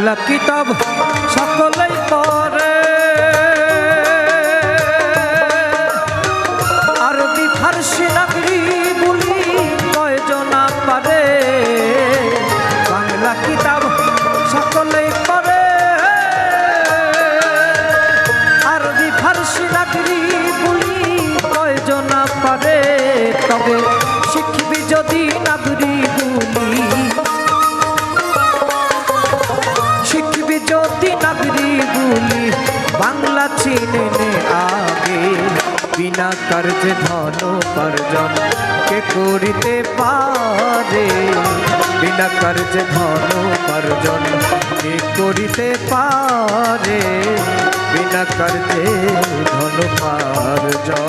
বাংলা কিতাব সকলেই পড়ে, আরবি ফারসি নাগরি বলি কয়জনা পারে। বাংলা কিতাব সকলেই পড়ে, আরবি ফারসি নাগরি বলি কয়জনা পারে। তবে শিখবি যদি নাগরি বলি, শিখবি যদি নাগরি বলি, বাংলা চিনে নে আগে। বিনা কার্যে ধন উপার্জন কে করিতে পারে, বিনা কার্যে ধন উপার্জন কে করিতে পারে, বিনা কার্যে ধন উপার্জন।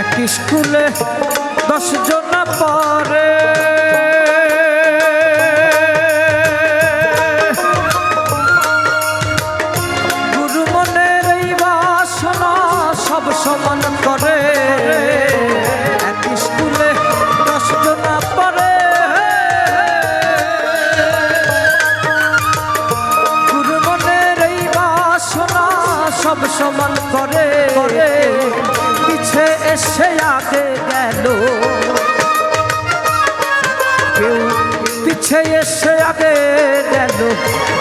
এক স্কুলে 10 জনা পড়ে, গুরু মনের এই বাসনা সব সমান করে। এক স্কুলে 10 জনা পড়ে, গুরু মনের এই বাসনা সব সমান করে। পিছে এসে আগে গেল কেউ, পিছে এসে আগে গেল,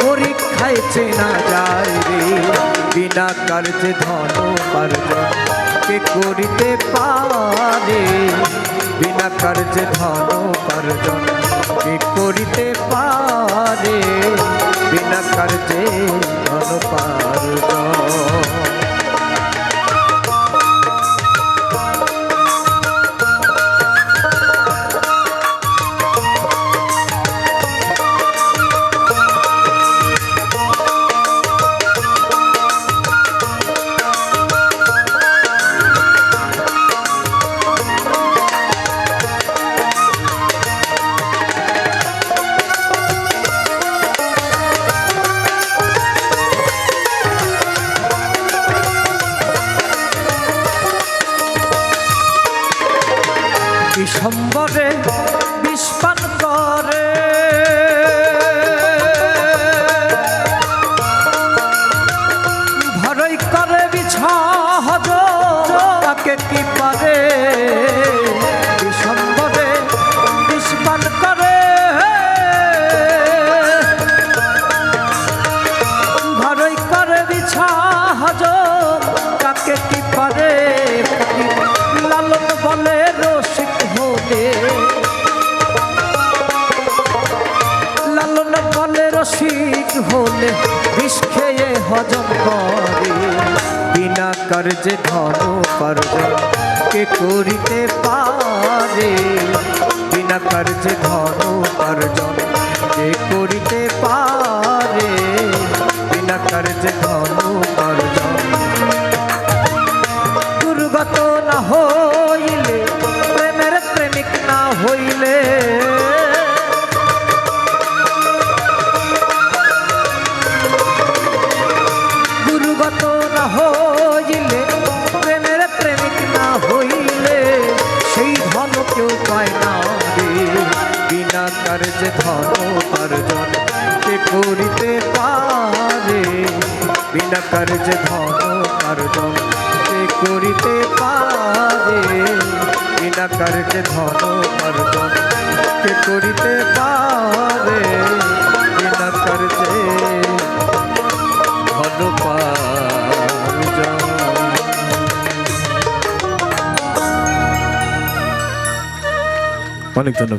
পরীক্ষায় চেনা যায় রে। বিনা কার্যে ধন উপার্জন কে করিতে পারে, বিনা কার্যে ধন উপার্জন কে করিতে পারে, বিনা কার্যে ধন উপার্জন। ডিসেম্বরে বিষ পান করে, ভরই করে বিছা হজ তাকে কি পারে। ডিসেম্বরে বিষ পান করে, ভরই করে বিছা হজ তাকে কি পারে। লালন বলে রসিক হলে, লালন বলে রসিক হলে বিষ খেয়ে হজম করে। বিনা কার্যে ধন উপার্জন কে করিতে পারে, বিনা কার্যে ধন উপার্জন কে করিতে পারে, বিনা কার্যে ধন উপার্জন। দুর্গত না হইলে, প্রেমের প্রেমিক না হইলে, দুর্গত না হইলে, প্রেমের প্রেমিক না হইলে, সেই ধন কেউ পায় না রে। বিনা কার্যে ধন উপার্জন কে করিতে পারে, বিনা কার্যে ধন উপার্জন কে করিতে পারে, বিনা কার্যে ধন উপার্জন কে করিতে পারে, বিনা কার্যে ধন উপার্জন। অনেক ধন্যবাদ।